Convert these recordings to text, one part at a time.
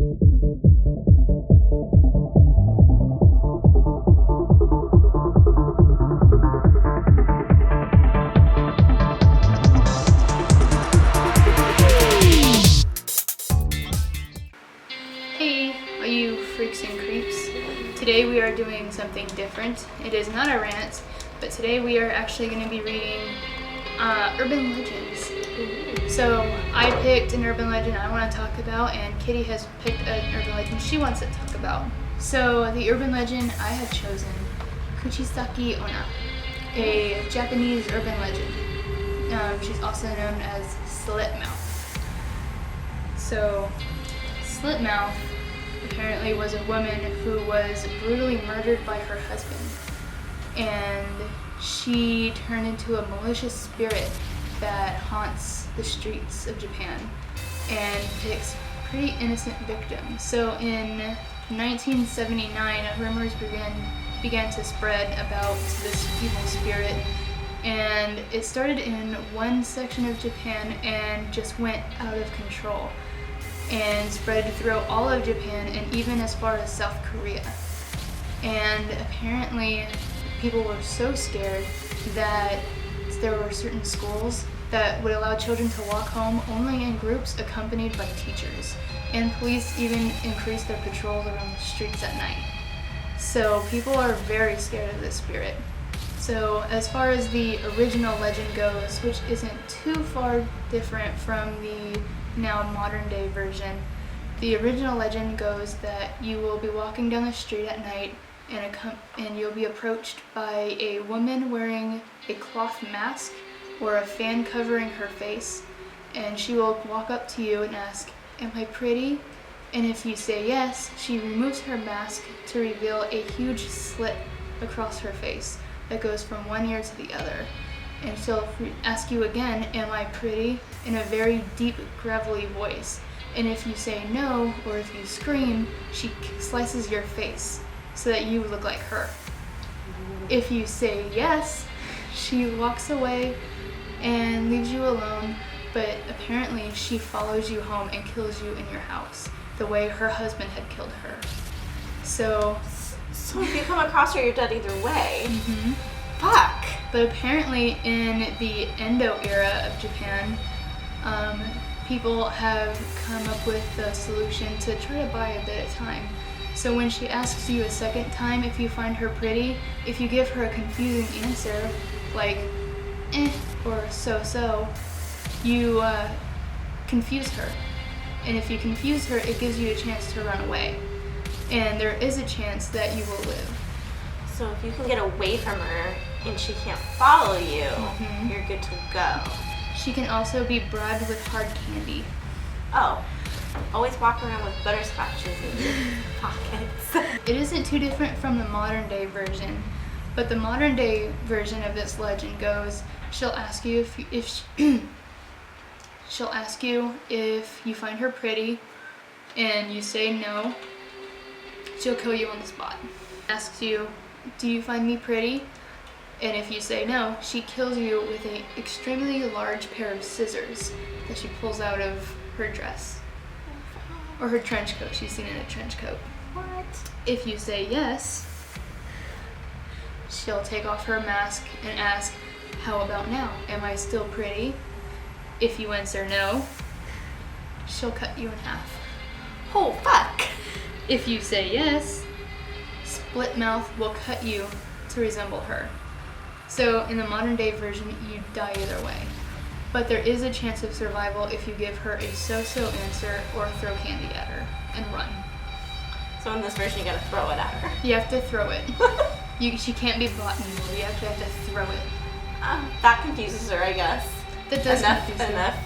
Hey, all you freaks and creeps. Today we are doing something different. It is not a rant, but today we are actually going to be reading urban legends. So I picked an urban legend I want to talk about, and Kitty has picked an urban legend she wants to talk about. So the urban legend I have chosen, Kuchisake Onna, a Japanese urban legend. She's also known as Slitmouth. So Slitmouth apparently was a woman who was brutally murdered by her husband, and she turned into a malicious spirit that haunts the streets of Japan and picks pretty innocent victims. So in 1979, rumors began to spread about this evil spirit, and it started in one section of Japan and just went out of control and spread throughout all of Japan and even as far as South Korea. And apparently people were so scared that there were certain schools that would allow children to walk home only in groups accompanied by teachers, and police even increased their patrols around the streets at night. So people are very scared of this spirit. So as far as the original legend goes, which isn't too far different from the now modern day version, the original legend goes that you will be walking down the street at night and you'll be approached by a woman wearing a cloth mask or a fan covering her face, and she will walk up to you and ask, "Am I pretty?" And if you say yes, she removes her mask to reveal a huge slit across her face that goes from one ear to the other. And she'll ask you again, "Am I pretty?" in a very deep, gravelly voice. And if you say no, or if you scream, she slices your face so that you look like her. If you say yes, she walks away and leaves you alone, but apparently she follows you home and kills you in your house, the way her husband had killed her. So if you come across her, you're dead either way. Fuck. But apparently in the Endo era of Japan, people have come up with a solution to try to buy a bit of time. So when she asks you a second time if you find her pretty, if you give her a confusing answer, like or so, you confuse her. And if you confuse her, it gives you a chance to run away. And there is a chance that you will live. So if you can get away from her and she can't follow you, you're good to go. She can also be bribed with hard candy. Oh, always walk around with butterscotches in your pockets. It isn't too different from the modern day version, but the modern day version of this legend goes, she'll ask you she'll ask you if you find her pretty, and you say no, she'll kill you on the spot. Asks you, "Do you find me pretty?" And if you say no, she kills you with an extremely large pair of scissors that she pulls out of her dress. Or her trench coat. She's seen in a trench coat. What? If you say yes, she'll take off her mask and ask, "How about now? Am I still pretty?" If you answer no, she'll cut you in half. Oh, fuck. If you say yes, Slitmouth will cut you to resemble her. So in the modern day version, you die either way. But there is a chance of survival if you give her a so-so answer or throw candy at her and run. So in this version, you gotta throw it at her. You have to throw it. She can't be bought anymore. You actually have to throw it. That confuses her, I guess. That does confuse her. Enough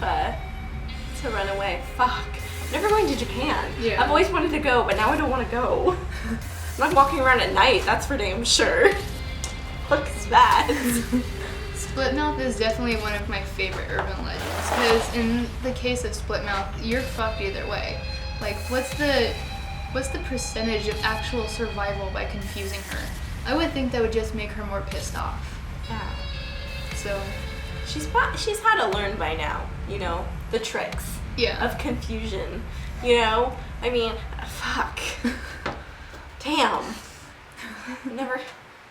to run away. Fuck. I'm never going to Japan. Yeah. I've always wanted to go, but now I don't want to go. I'm not walking around at night, that's for damn sure. Looks bad. Slitmouth is definitely one of my favorite urban legends, because in the case of Slitmouth, you're fucked either way. Like, what's the percentage of actual survival by confusing her? I would think that would just make her more pissed off. Yeah. So she's had to learn by now, the tricks yeah. of confusion, I mean, fuck. Damn. Never.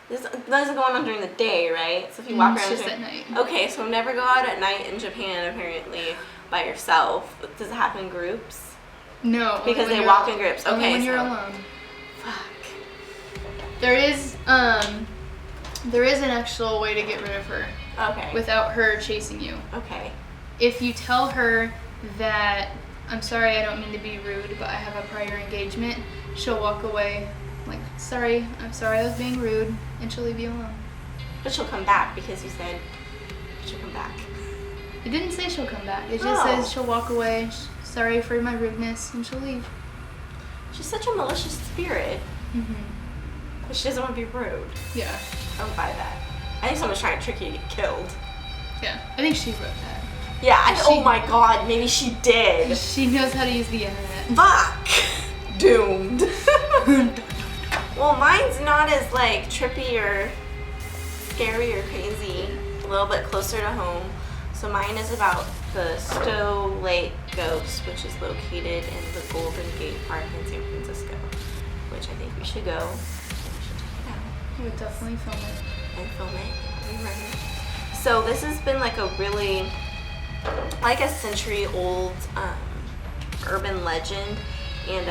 This doesn't go on during the day, right? So if you walk around. It's just at night. Okay, so never go out at night in Japan, apparently, by yourself. Does it happen in groups? No. Because they walk in groups. Okay, only when you're so. alone. Fuck. There is an actual way to get rid of her Okay. without her chasing you. Okay. If you tell her that, I'm sorry, I don't mean to be rude, but I have a prior engagement, she'll walk away like, sorry, I'm sorry I was being rude, and she'll leave you alone. But she'll come back because you said she'll come back. It didn't say she'll come back. It just Oh. says she'll walk away, sorry for my rudeness, and she'll leave. She's such a malicious spirit, Mm-hmm. but she doesn't want to be rude. Yeah. I would buy that. I think someone's trying to trick you to get killed. Yeah. I think she wrote that. Yeah, She- oh my god, maybe she did. She knows how to use the internet. Fuck! Doomed. Well, mine's not as like trippy or scary or crazy. A little bit closer to home. So mine is about the Stowe Lake Ghost, which is located in the Golden Gate Park in San Francisco, which I think we should go. And we should check it out. You would definitely film it. And film it and run it. So this has been like a really, like a century old urban legend, and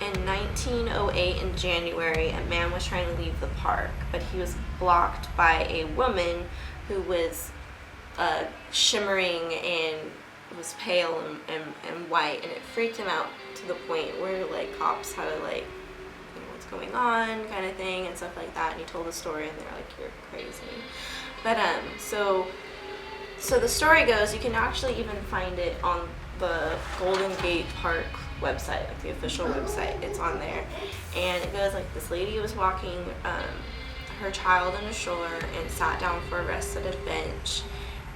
in 1908 in January, a man was trying to leave the park, but he was blocked by a woman who was shimmering and was pale and white, and it freaked him out to the point where like cops had to like, you know, what's going on kind of thing and stuff like that, and he told the story and they're like, you're crazy. But so the story goes, you can actually even find it on the Golden Gate Park website, like the official website. It's on there, and it goes like, this lady was walking her child in a stroller and sat down for a rest at a bench,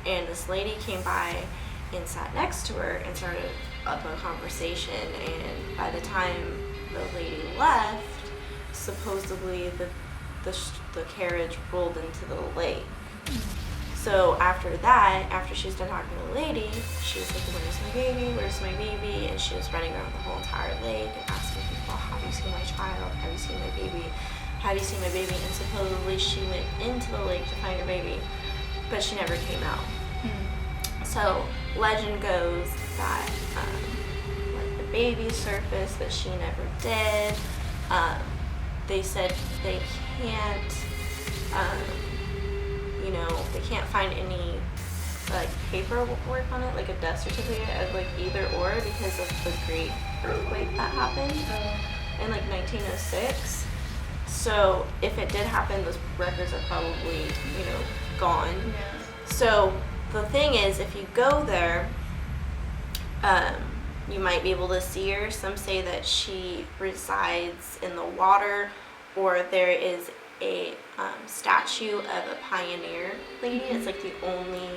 and this lady came by and sat next to her and started up a conversation, and by the time the lady left, supposedly the carriage rolled into the lake. So after that, after she was done talking to the lady, she was like, where's my baby? Where's my baby? And she was running around the whole entire lake and asking people, have you seen my child? Have you seen my baby? Have you seen my baby? And supposedly she went into the lake to find her baby, but she never came out. So legend goes that like the baby surfaced, but she never did. They said they can't, you know, they can't find any like paperwork on it, like a death certificate of like either or, because of the great earthquake that happened in like 1906. So if it did happen, those records are probably, you know, gone. Yeah. So the thing is, if you go there, you might be able to see her. Some say that she resides in the water, or there is a statue of a pioneer lady. It's like the only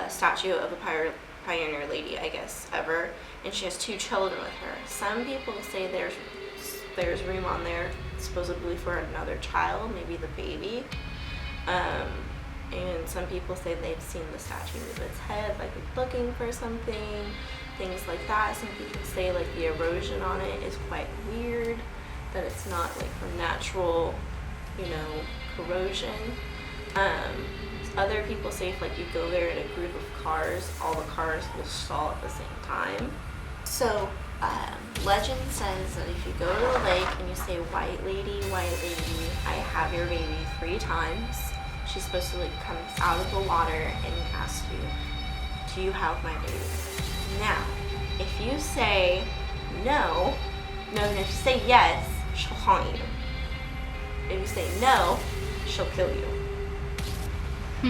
statue of a pioneer lady, I guess, ever. And she has 2 children with her. Some people say there's room on there supposedly for another child, maybe the baby. And some people say they've seen the statue move its head, like it's looking for something, things like that. Some people say like the erosion on it is quite weird, that it's not like from natural, you know, corrosion. Other people say if like you go there in a group of cars, all the cars will stall at the same time. So legend says that if you go to the lake and you say, white lady, I have your baby 3 times, she's supposed to like come out of the water and ask you, do you have my baby? Now, if you say no, and if you say yes, she'll haunt you. If you say no, she'll kill you.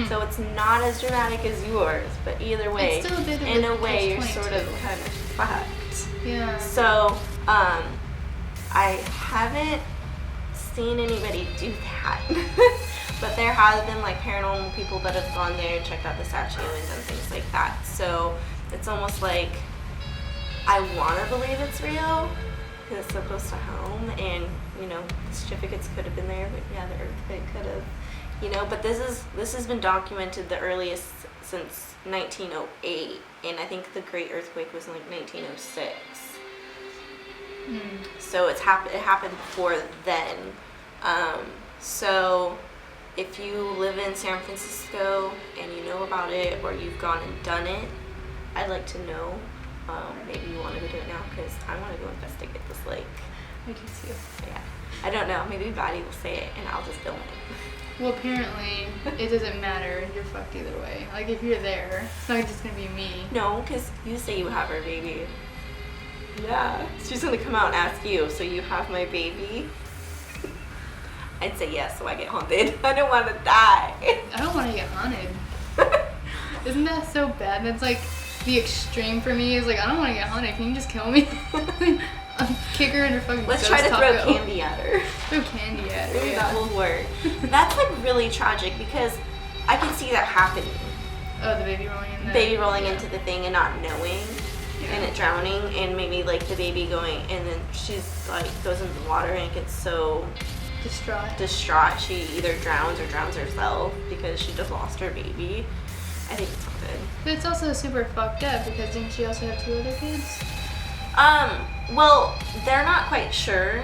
So it's not as dramatic as yours, but either way, It's still a bit of in a a way, you're catch-22. sort of kind of fucked. Yeah. So, I haven't seen anybody do that, but there has been like paranormal people that have gone there and checked out the statue and done things like that. So it's almost like I want to believe it's real because it's so close to home, and you know, the certificates could have been there, but yeah, the earthquake could have, you know. But this has been documented. The earliest since 1908, and I think the Great Earthquake was in like 1906. So it happened before then. So if you live in San Francisco and you know about it, or you've gone and done it, I'd like to know. Maybe you want to go do it now, because I want to go investigate this lake. I do too. Yeah. I don't know. Maybe Batty will say it, and I'll just film it. Well, apparently, it doesn't matter. You're fucked either way. Like, if you're there, it's not just gonna be me. No, because you say you have her baby. Yeah. She's gonna come out and ask you, so you have my baby? I'd say yes, so I get haunted. I don't want to die. I don't want to get haunted. Isn't that so bad? That's like the extreme for me. Is like, I don't want to get haunted. Can you just kill me? Kick her in her fucking Let's ghost try to throw taco. candy at her. Throw candy at her. Maybe Yeah. that will work. That's like really tragic, because I can see that happening. Oh, the baby rolling in. Baby rolling into the thing and not knowing, Yeah. and it drowning, and maybe like the baby going, and then she's like goes into the water and gets so distraught she either drowns or drowns herself because she just lost her baby. I think it's not good. But it's also super fucked up, because didn't she also have 2 other kids? Well, they're not quite sure.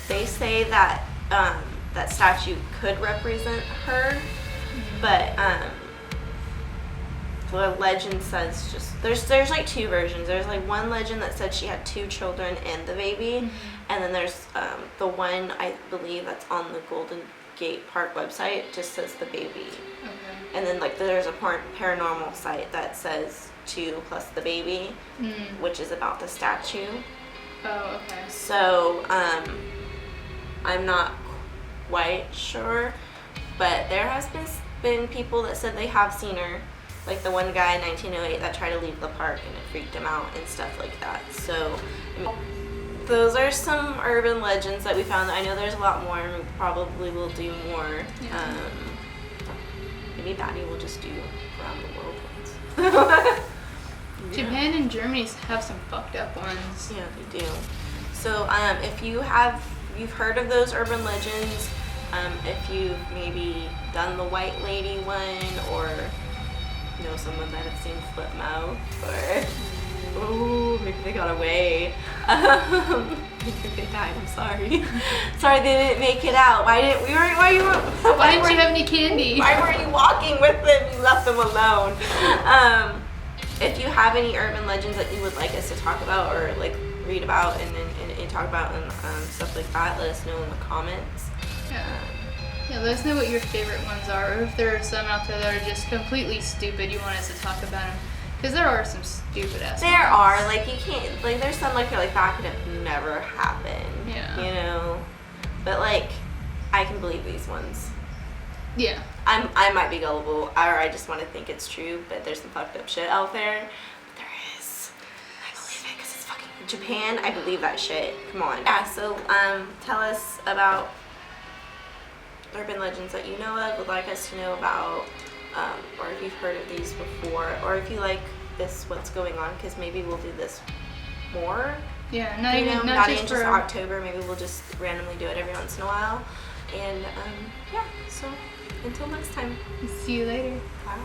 They say that that statue could represent her, but the legend says just there's like 2 versions. There's like one legend that said she had 2 children and the baby, and then there's the one, I believe, that's on the Golden Gate Park website, just says the baby. Okay. And then like there's a paranormal site that says 2 plus the baby, which is about the statue. Oh, okay. So I'm not quite sure, but there has been people that said they have seen her, like the one guy in 1908 that tried to leave the park and it freaked him out and stuff like that. So I mean, those are some urban legends that we found. I know there's a lot more, and we probably will do more. Yeah. Maybe Batty will just do around the world ones. Japan and Germany have some fucked up ones. Yeah, they do. So if you've heard of those urban legends, if you've maybe done the White Lady one, or know someone that have seen Flip Mouth, or maybe they got away. Maybe they died. I'm sorry. Sorry they didn't make it out. Why didn't you have any candy? Why weren't you walking with them? You left them alone. If you have any urban legends that you would like us to talk about, or like read about and talk about, and stuff like that, let us know in the comments. Yeah, let us know what your favorite ones are, or if there are some out there that are just completely stupid, you want us to talk about them. Because there are some stupid ass There ones. are, like, you can't, like, there's some, like, you're like, that could have never happened. Yeah. You know? But, like, I can believe these ones. Yeah. I might be gullible, or I just want to think it's true, but there's some fucked up shit out there. But there is. I believe it, because it's fucking Japan. I believe that shit. Come on. Yeah, so, tell us about urban legends that you know of, would like us to know about, or if you've heard of these before, or if you like this, what's going on, because maybe we'll do this more. Yeah, not even just October. Maybe we'll just randomly do it every once in a while. And yeah, so until next time. See you later. Bye.